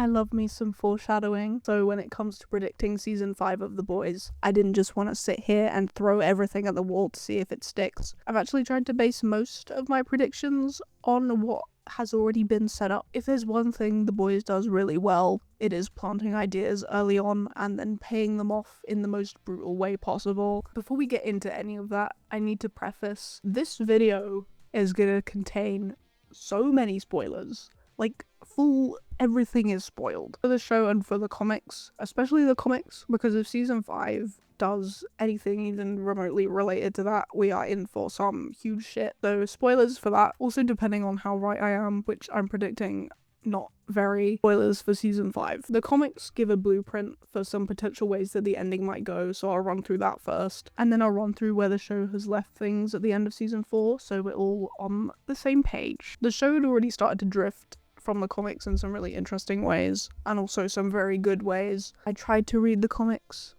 I love me some foreshadowing. So when it comes to predicting season 5 of The Boys, I didn't just want to sit here and throw everything at the wall to see if it sticks. I've actually tried to base most of my predictions on what has already been set up. If there's one thing The Boys does really well, it is planting ideas early on and then paying them off in the most brutal way possible. Before we get into any of that, I need to preface, this video is gonna contain so many spoilers. Like, full everything is spoiled for the show and for the comics, especially the comics, because if season 5 does anything even remotely related to that, we are in for some huge shit. So spoilers for that. Also, depending on how right I am, which I'm predicting not very, spoilers for season 5. The comics give a blueprint for some potential ways that the ending might go, so I'll run through that first, and then I'll run through where the show has left things at the end of season 4, so we're all on the same page. The show had already started to drift from the comics in some really interesting ways, and also some very good ways. I tried to read the comics.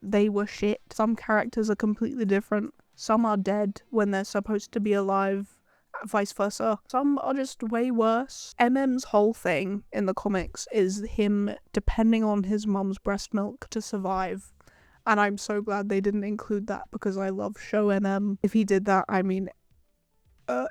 They were shit. Some characters are completely different. Some are dead when they're supposed to be alive, vice versa. Some are just way worse. MM's whole thing in the comics is him depending on his mum's breast milk to survive. And I'm so glad they didn't include that because I love show MM. If he did that, I mean,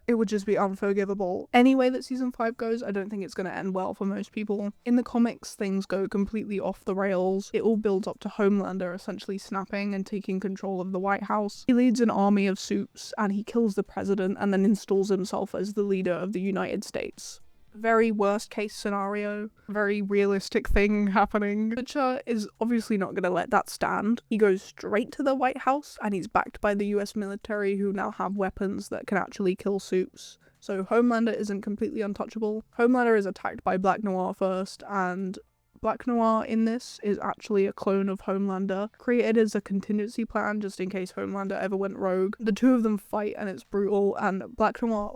it would just be unforgivable. Any way that season 5 goes, I don't think it's going to end well for most people. In the comics, things go completely off the rails. It all builds up to Homelander essentially snapping and taking control of the White House. He leads an army of supes and he kills the president and then installs himself as the leader of the United States. Very worst case scenario, very realistic thing happening. Butcher is obviously not going to let that stand. He goes straight to the White House and he's backed by the US military who now have weapons that can actually kill supes. So Homelander isn't completely untouchable. Homelander is attacked by Black Noir first, and Black Noir in this is actually a clone of Homelander, created as a contingency plan just in case Homelander ever went rogue. The two of them fight and it's brutal, and Black Noir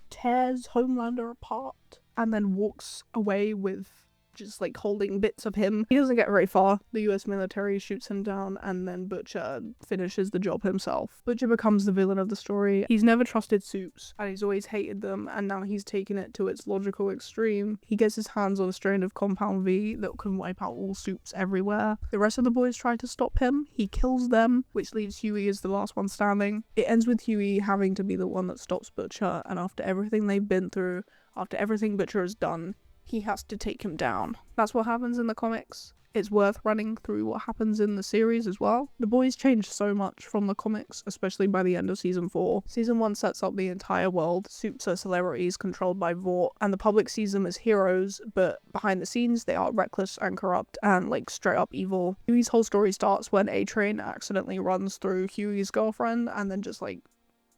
tears Homelander apart and then walks away with just holding bits of him. He doesn't get very far. The US military shoots him down and then Butcher finishes the job himself. Butcher becomes the villain of the story. He's never trusted supes and he's always hated them, and now he's taken it to its logical extreme. He gets his hands on a strain of Compound V that can wipe out all supes everywhere. The rest of the boys try to stop him. He kills them, which leaves Huey as the last one standing. It ends with Huey having to be the one that stops Butcher, and after everything they've been through, after everything Butcher has done, he has to take him down. That's what happens in the comics. It's worth running through what happens in the series as well. The boys changed so much from the comics, especially by the end of season 4. Season 1 sets up the entire world. Supes are celebrities controlled by Vought, and the public sees them as heroes, but behind the scenes they are reckless and corrupt and straight up evil. Huey's whole story starts when A-Train accidentally runs through Huey's girlfriend and then just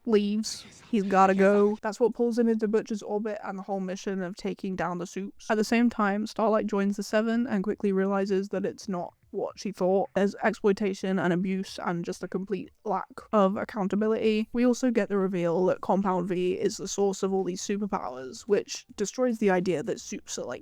leaves. He's gotta go. That's what pulls him into Butcher's orbit and the whole mission of taking down the supes. At the same time, Starlight joins the Seven and quickly realizes that it's not what she thought. There's exploitation and abuse and just a complete lack of accountability. We also get the reveal that Compound V is the source of all these superpowers, which destroys the idea that supes are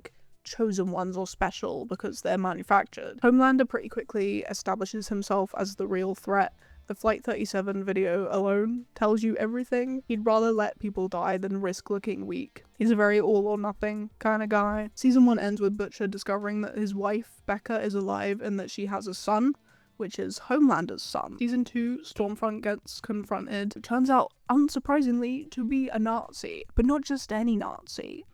chosen ones or special because they're manufactured. Homelander pretty quickly establishes himself as the real threat. The Flight 37 video alone tells you everything. He'd rather let people die than risk looking weak. He's a very all or nothing kind of guy. Season 1 ends with Butcher discovering that his wife, Becca, is alive and that she has a son, which is Homelander's son. Season 2, Stormfront gets confronted. It turns out, unsurprisingly, to be a Nazi. But not just any Nazi.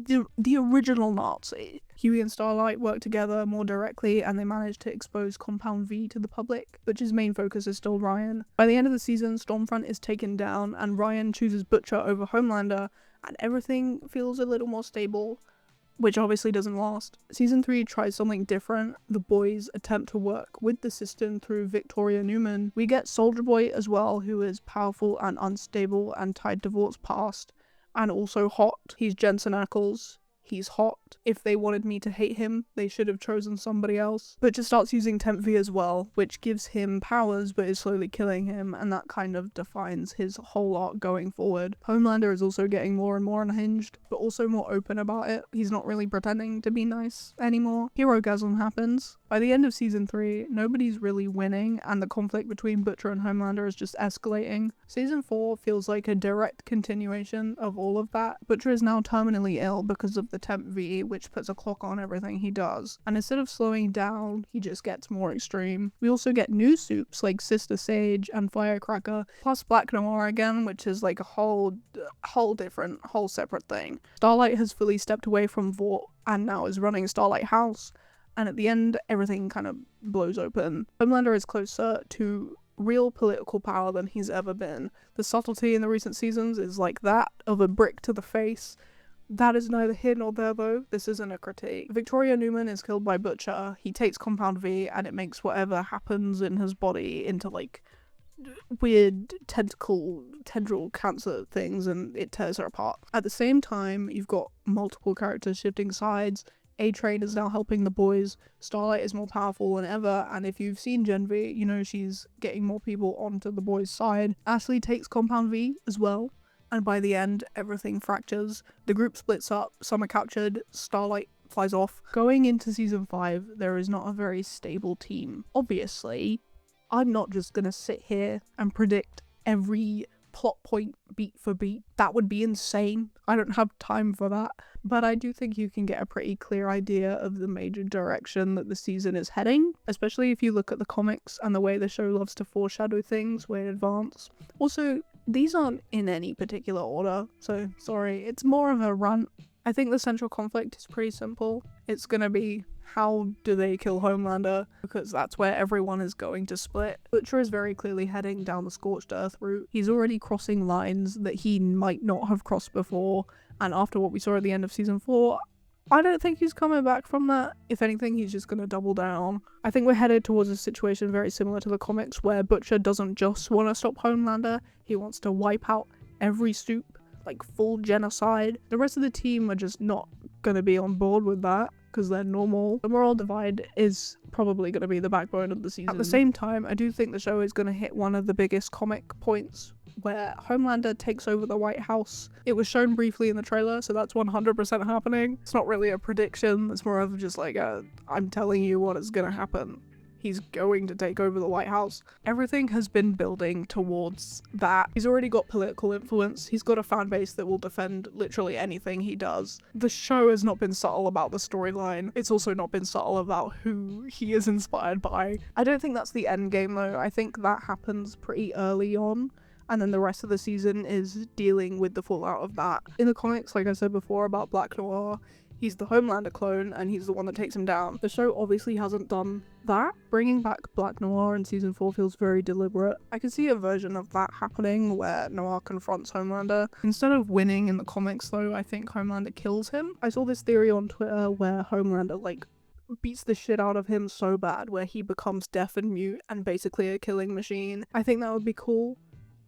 The original Nazi. Huey and Starlight work together more directly and they manage to expose Compound V to the public. Butcher's main focus is still Ryan. By the end of the season, Stormfront is taken down and Ryan chooses Butcher over Homelander, and everything feels a little more stable, which obviously doesn't last. Season 3 tries something different. The boys attempt to work with the system through Victoria Newman. We get Soldier Boy as well, who is powerful and unstable and tied to Vaught's past. And also hot. He's Jensen Ackles. He's hot. If they wanted me to hate him, they should have chosen somebody else. Butcher starts using Temp V as well, which gives him powers but is slowly killing him, and that kind of defines his whole arc going forward. Homelander is also getting more and more unhinged, but also more open about it. He's not really pretending to be nice anymore. Herogasm happens. By the end of season 3, nobody's really winning, and the conflict between Butcher and Homelander is just escalating. Season 4 feels like a direct continuation of all of that. Butcher is now terminally ill because of the Temp V, V, which puts a clock on everything he does. And instead of slowing down, he just gets more extreme. We also get new soups like Sister Sage and Firecracker, plus Black Noir again, which is like a whole separate thing. Starlight has fully stepped away from Vought and now is running Starlight House. And at the end, everything kind of blows open. Homelander is closer to real political power than he's ever been. The subtlety in the recent seasons is like that of a brick to the face. That is neither here nor there though. This isn't a critique. Victoria Newman is killed by Butcher. He takes Compound V and it makes whatever happens in his body into like weird tendril cancer things, and it tears her apart. At the same time, you've got multiple characters shifting sides. A-Train is now helping the boys, Starlight is more powerful than ever, and if you've seen Gen V, you know she's getting more people onto the boys' side. Ashley takes Compound V as well, and by the end, everything fractures. The group splits up, some are captured, Starlight flies off. Going into season 5, there is not a very stable team. Obviously, I'm not just gonna sit here and predict every plot point beat for beat. That would be insane. I don't have time for that. But I do think you can get a pretty clear idea of the major direction that the season is heading, especially if you look at the comics and the way the show loves to foreshadow things way in advance. Also, these aren't in any particular order, so sorry, it's more of a rant. I think the central conflict is pretty simple. It's gonna be, how do they kill Homelander? Because that's where everyone is going to split. Butcher is very clearly heading down the Scorched Earth route. He's already crossing lines that he might not have crossed before, and after what we saw at the end of season 4, I don't think he's coming back from that. If anything, he's just gonna double down. I think we're headed towards a situation very similar to the comics, where Butcher doesn't just want to stop Homelander, he wants to wipe out every soup, like full genocide. The rest of the team are just not gonna be on board with that, because they're normal. The moral divide is probably going to be the backbone of the season. At the same time, I do think the show is going to hit one of the biggest comic points, where Homelander takes over the White House. It was shown briefly in the trailer, so that's 100% happening. It's not really a prediction, it's more of just like I'm telling you what is going to happen. He's going to take over the White House. Everything has been building towards that. He's already got political influence. He's got a fan base that will defend literally anything he does. The show has not been subtle about the storyline. It's also not been subtle about who he is inspired by. I don't think that's the end game though. I think that happens pretty early on, and then the rest of the season is dealing with the fallout of that. In the comics, like I said before about Black Noir, he's the Homelander clone and he's the one that takes him down. The show obviously hasn't done that. Bringing back Black Noir in season 4 feels very deliberate. I can see a version of that happening where Noir confronts Homelander. Instead of winning in the comics though, I think Homelander kills him. I saw this theory on Twitter where Homelander beats the shit out of him so bad where he becomes deaf and mute and basically a killing machine. I think that would be cool.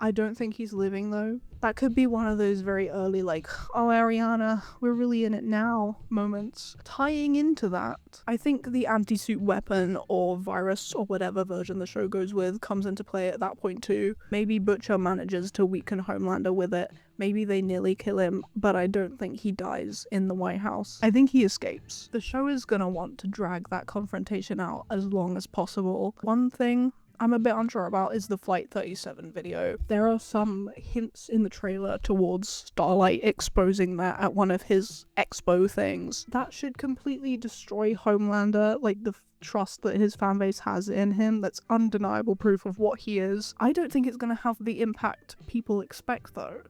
I don't think he's living though. That could be one of those very early oh Ariana, we're really in it now moments. Tying into that, I think the anti-suit weapon or virus or whatever version the show goes with comes into play at that point too. Maybe Butcher manages to weaken Homelander with it. Maybe they nearly kill him, but I don't think he dies in the White House. I think he escapes. The show is gonna want to drag that confrontation out as long as possible. One thing I'm a bit unsure about is the Flight 37 video. There are some hints in the trailer towards Starlight exposing that at one of his expo things. That should completely destroy Homelander, the trust that his fanbase has in him. That's undeniable proof of what he is. I don't think it's going to have the impact people expect though.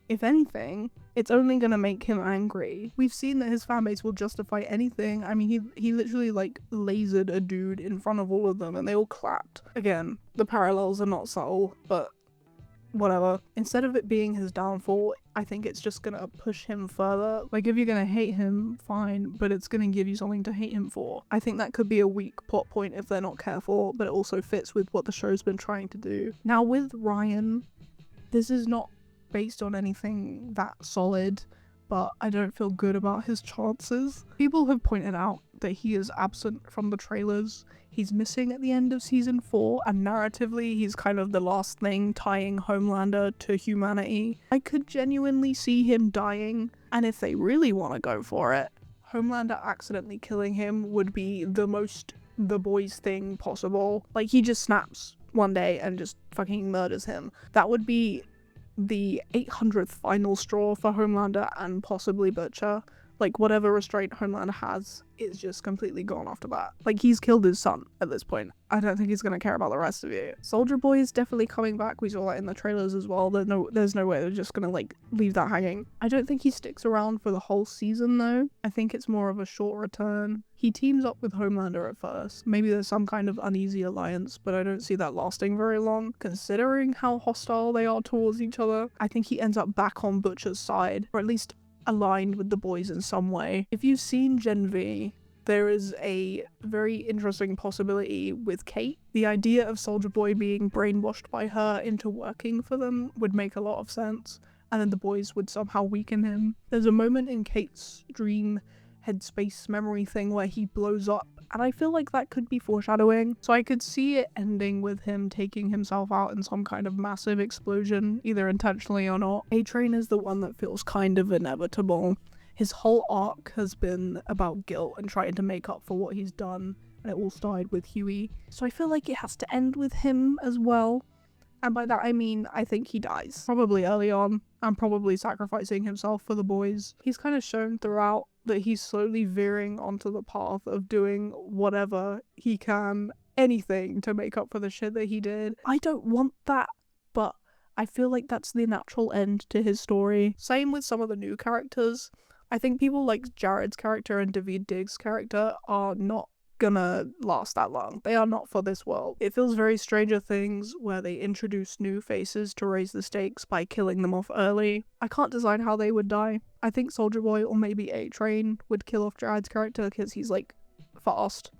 If anything, it's only gonna make him angry. We've seen that his fanbase will justify anything. I mean, he literally lasered a dude in front of all of them and they all clapped. Again, the parallels are not subtle, but whatever. Instead of it being his downfall, I think it's just gonna push him further. If you're gonna hate him, fine, but it's gonna give you something to hate him for. I think that could be a weak plot point if they're not careful, but it also fits with what the show's been trying to do. Now with Ryan, this is not based on anything that solid, but I don't feel good about his chances. People have pointed out that he is absent from the trailers. He's missing at the end of season 4, and narratively he's kind of the last thing tying Homelander to humanity. I could genuinely see him dying, and if they really want to go for it, Homelander accidentally killing him would be the most the boys thing possible. He just snaps one day and just fucking murders him. That would be the 800th final straw for Homelander and possibly Butcher. Like, whatever restraint Homelander has is just completely gone after that. Like, he's killed his son at this point. I don't think he's gonna care about the rest of you. Soldier Boy is definitely coming back. We saw that in the trailers as well. There's no way they're just gonna, like, leave that hanging. I don't think he sticks around for the whole season, though. I think it's more of a short return. He teams up with Homelander at first. Maybe there's some kind of uneasy alliance, but I don't see that lasting very long. Considering how hostile they are towards each other, I think he ends up back on Butcher's side, or at least aligned with the boys in some way. If you've seen Gen V, there is a very interesting possibility with Kate. The idea of Soldier Boy being brainwashed by her into working for them would make a lot of sense, and then the boys would somehow weaken him. There's a moment in Kate's dream headspace memory thing where he blows up, and I feel like that could be foreshadowing. So I could see it ending with him taking himself out in some kind of massive explosion, either intentionally or not. A-Train is the one that feels kind of inevitable. His whole arc has been about guilt and trying to make up for what he's done, and it all started with Huey. So I feel like it has to end with him as well. And by that I mean, I think he dies. Probably early on, and probably sacrificing himself for the boys. He's kind of shown throughout that he's slowly veering onto the path of doing whatever he can, anything to make up for the shit that he did. I don't want that, but I feel like that's the natural end to his story. Same with some of the new characters. I think people like Jared's character and David Diggs' character are not gonna last that long. They are not for this world. It feels very Stranger Things, where they introduce new faces to raise the stakes by killing them off early. I can't decide how they would die. I think Soldier Boy or maybe A-Train would kill off Jared's character because he's, like, fast.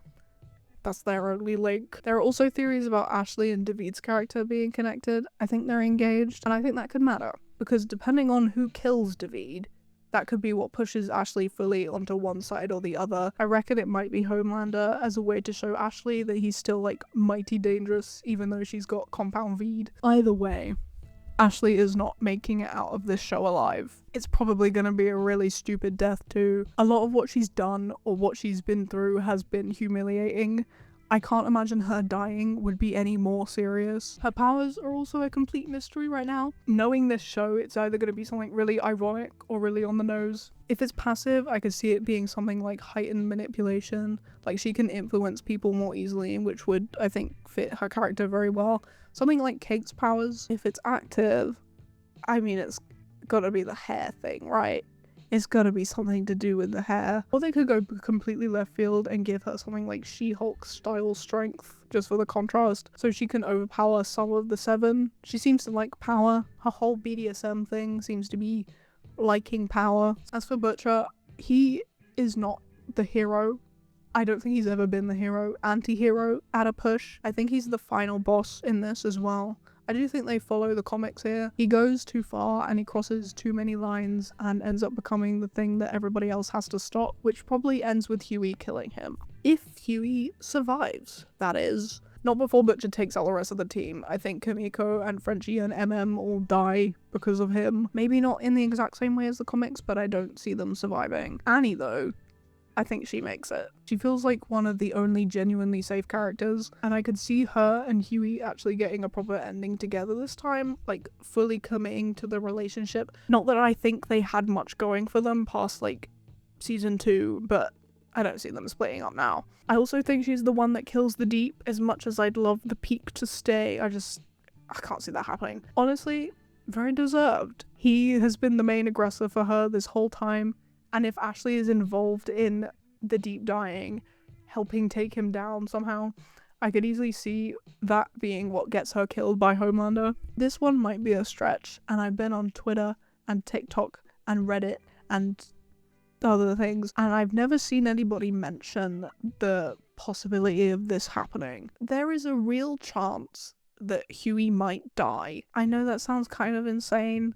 That's their only link. There are also theories about Ashley and David's character being connected. I think they're engaged, and I think that could matter, because depending on who kills David, that could be what pushes Ashley fully onto one side or the other. I reckon it might be Homelander as a way to show Ashley that he's still, like, mighty dangerous, even though she's got Compound V'd. Either way, Ashley is not making it out of this show alive. It's probably gonna be a really stupid death too. A lot of what she's done or what she's been through has been humiliating. I can't imagine her dying would be any more serious. Her powers are also a complete mystery right now. Knowing this show, it's either going to be something really ironic or really on the nose. If it's passive, I could see it being something like heightened manipulation, like she can influence people more easily, which would, I think, fit her character very well. Something like Kate's powers, if it's active, I mean, it's gotta be the hair thing, right? It's gotta be something to do with the hair. Or they could go completely left field and give her something like She-Hulk style strength, just for the contrast, so she can overpower some of the Seven. She seems to like power. Her whole BDSM thing seems to be liking power. As for Butcher, he is not the hero. I don't think he's ever been the hero. Anti-hero at a push. I think he's the final boss in this as well. I do think they follow the comics here. He goes too far and he crosses too many lines and ends up becoming the thing that everybody else has to stop, which probably ends with Huey killing him. If Huey survives, that is. Not before Butcher takes out the rest of the team. I think Kamiko and Frenchie and MM all die because of him. Maybe not in the exact same way as the comics, but I don't see them surviving. Annie, though, I think she makes it. She feels like one of the only genuinely safe characters, and I could see her and Huey actually getting a proper ending together this time, like fully committing to the relationship. Not that I think they had much going for them past like season 2, but I don't see them splitting up now. I also think she's the one that kills the Deep. As much as I'd love the Peak to stay, I can't see that happening. Honestly, very deserved. He has been the main aggressor for her this whole time. And if Ashley is involved in the Deep dying, helping take him down somehow, I could easily see that being what gets her killed by Homelander. This one might be a stretch, and I've been on Twitter and TikTok and Reddit and other things, and I've never seen anybody mention the possibility of this happening. There is a real chance that Huey might die. I know that sounds kind of insane,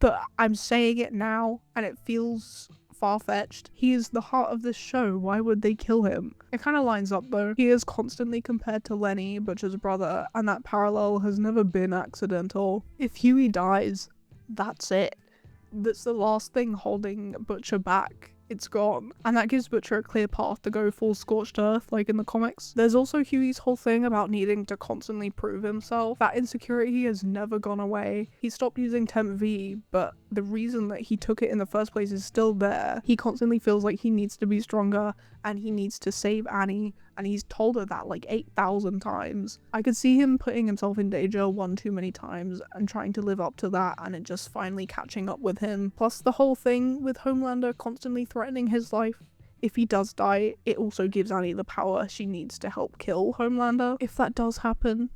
but I'm saying it now, and it feels far-fetched. He is the heart of this show. Why would they kill him? It kind of lines up, though. He is constantly compared to Lenny, Butcher's brother, and that parallel has never been accidental. If Huey dies, that's it. That's the last thing holding Butcher back. it's gone. And that gives Butcher a clear path to go full scorched earth like in the comics. There's also Huey's whole thing about needing to constantly prove himself. That insecurity has never gone away. He stopped using Temp V, but the reason that he took it in the first place is still there. He constantly feels like he needs to be stronger and he needs to save Annie, and he's told her that like 8,000 times. I could see him putting himself in danger one too many times and trying to live up to that, and it just finally catching up with him. Plus the whole thing with Homelander constantly threatening his life. If he does die, it also gives Annie the power she needs to help kill Homelander. If that does happen,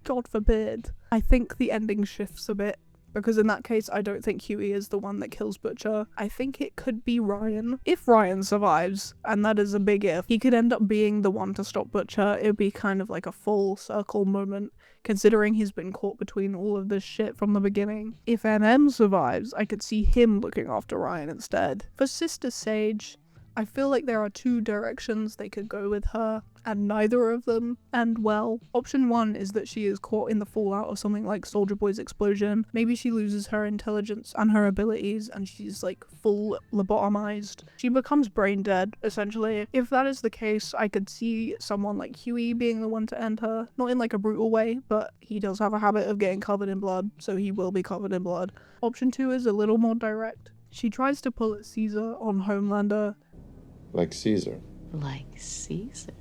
God forbid, I think the ending shifts a bit. Because in that case, I don't think Huey is the one that kills Butcher. I think it could be Ryan. If Ryan survives, and that is a big if, he could end up being the one to stop Butcher. It would be kind of like a full circle moment, considering he's been caught between all of this shit from the beginning. If MM survives, I could see him looking after Ryan instead. For Sister Sage, I feel like there are two directions they could go with her, and neither of them end well. Option 1 is that she is caught in the fallout of something like Soldier Boy's explosion. Maybe she loses her intelligence and her abilities and she's like full lobotomized. She becomes brain dead, essentially. If that is the case, I could see someone like Huey being the one to end her. Not in like a brutal way, but he does have a habit of getting covered in blood, so he will be covered in blood. Option 2 is a little more direct. She tries to pull at Caesar on Homelander. Like Caesar. Like Caesar.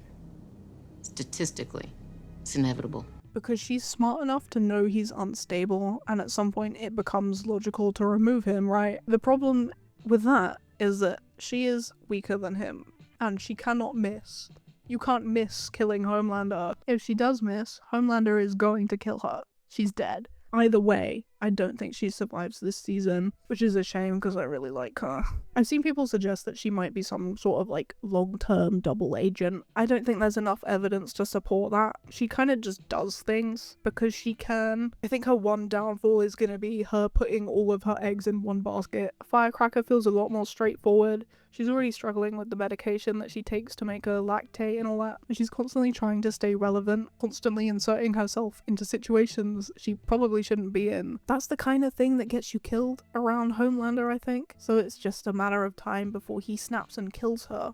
Statistically, it's inevitable. Because she's smart enough to know he's unstable, and at some point it becomes logical to remove him, right? The problem with that is that she is weaker than him, and she cannot miss. You can't miss killing Homelander. If she does miss, Homelander is going to kill her. She's dead. Either way, I don't think she survives this season, which is a shame because I really like her. I've seen people suggest that she might be some sort of like long-term double agent. I don't think there's enough evidence to support that. She kind of just does things because she can. I think her one downfall is going to be her putting all of her eggs in one basket. Firecracker feels a lot more straightforward. She's already struggling with the medication that she takes to make her lactate and all that. And she's constantly trying to stay relevant, constantly inserting herself into situations she probably shouldn't be in. That's the kind of thing that gets you killed around Homelander, I think. So it's just a matter of time before he snaps and kills her.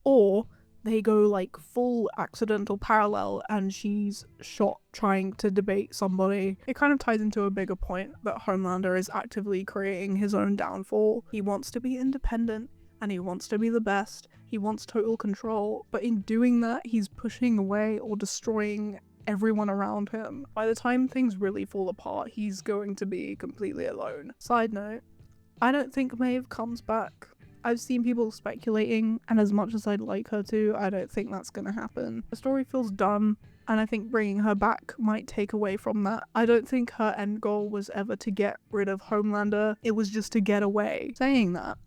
Or they go like full accidental parallel and she's shot trying to debate somebody. It kind of ties into a bigger point that Homelander is actively creating his own downfall. He wants to be independent, and he wants to be the best, he wants total control, but in doing that, he's pushing away or destroying everyone around him. By the time things really fall apart, he's going to be completely alone. Side note, I don't think Maeve comes back. I've seen people speculating, and as much as I'd like her to, I don't think that's gonna happen. The story feels done, and I think bringing her back might take away from that. I don't think her end goal was ever to get rid of Homelander, it was just to get away. Saying that,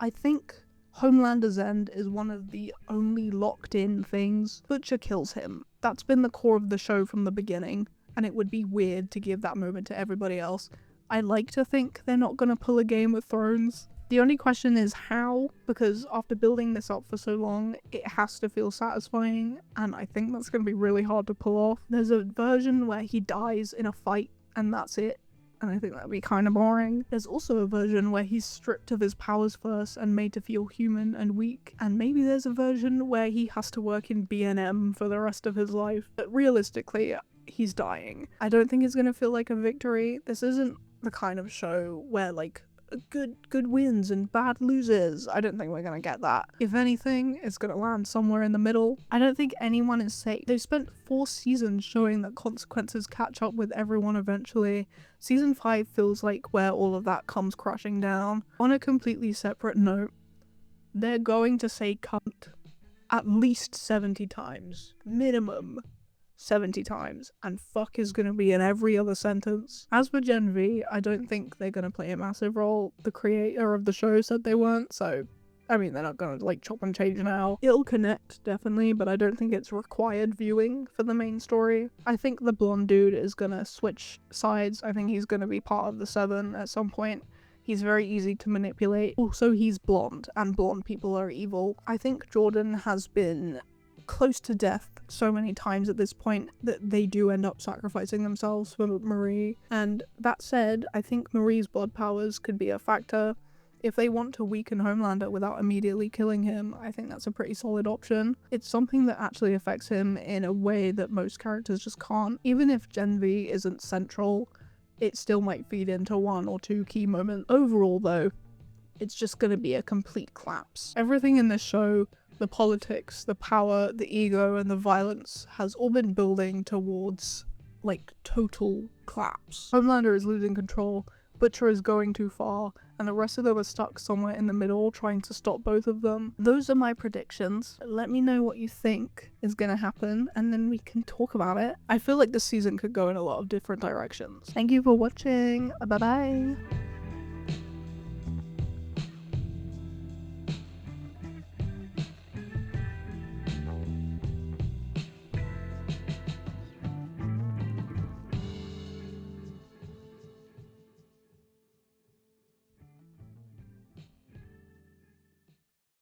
I think Homelander's end is one of the only locked-in things. Butcher kills him. That's been the core of the show from the beginning, and it would be weird to give that moment to everybody else. I like to think they're not gonna pull a Game of Thrones. The only question is how, because after building this up for so long, it has to feel satisfying, and I think that's gonna be really hard to pull off. There's a version where he dies in a fight, and that's it. And I think that'd be kind of boring. There's also a version where he's stripped of his powers first and made to feel human and weak. And maybe there's a version where he has to work in B&M for the rest of his life. But realistically, he's dying. I don't think it's gonna feel like a victory. This isn't the kind of show where like good wins and bad loses. I don't think we're gonna get that. If anything, it's gonna land somewhere in the middle. I don't think anyone is safe. They've spent 4 seasons showing that consequences catch up with everyone eventually. Season 5 feels like where all of that comes crashing down. On a completely separate note, they're going to say cunt at least 70 times. Minimum 70 times, and fuck is gonna be in every other sentence. As for Gen V, I don't think they're gonna play a massive role. The creator of the show said they weren't, so I mean, they're not gonna like chop and change now. It'll connect, definitely, but I don't think it's required viewing for the main story. I think the blonde dude is gonna switch sides. I think he's gonna be part of the 7 at some point. He's very easy to manipulate. Also, he's blonde, and blonde people are evil. I think Jordan has been close to death so many times at this point that they do end up sacrificing themselves for Marie. And that said, I think Marie's blood powers could be a factor. If they want to weaken Homelander without immediately killing him, I think that's a pretty solid option. It's something that actually affects him in a way that most characters just can't. Even if Gen V isn't central, it still might feed into one or two key moments. Overall though, it's just gonna be a complete collapse. Everything in this show, the politics, the power, the ego, and the violence has all been building towards, like, total collapse. Homelander is losing control, Butcher is going too far, and the rest of them are stuck somewhere in the middle trying to stop both of them. Those are my predictions. Let me know what you think is gonna happen, and then we can talk about it. I feel like this season could go in a lot of different directions. Thank you for watching. Bye bye.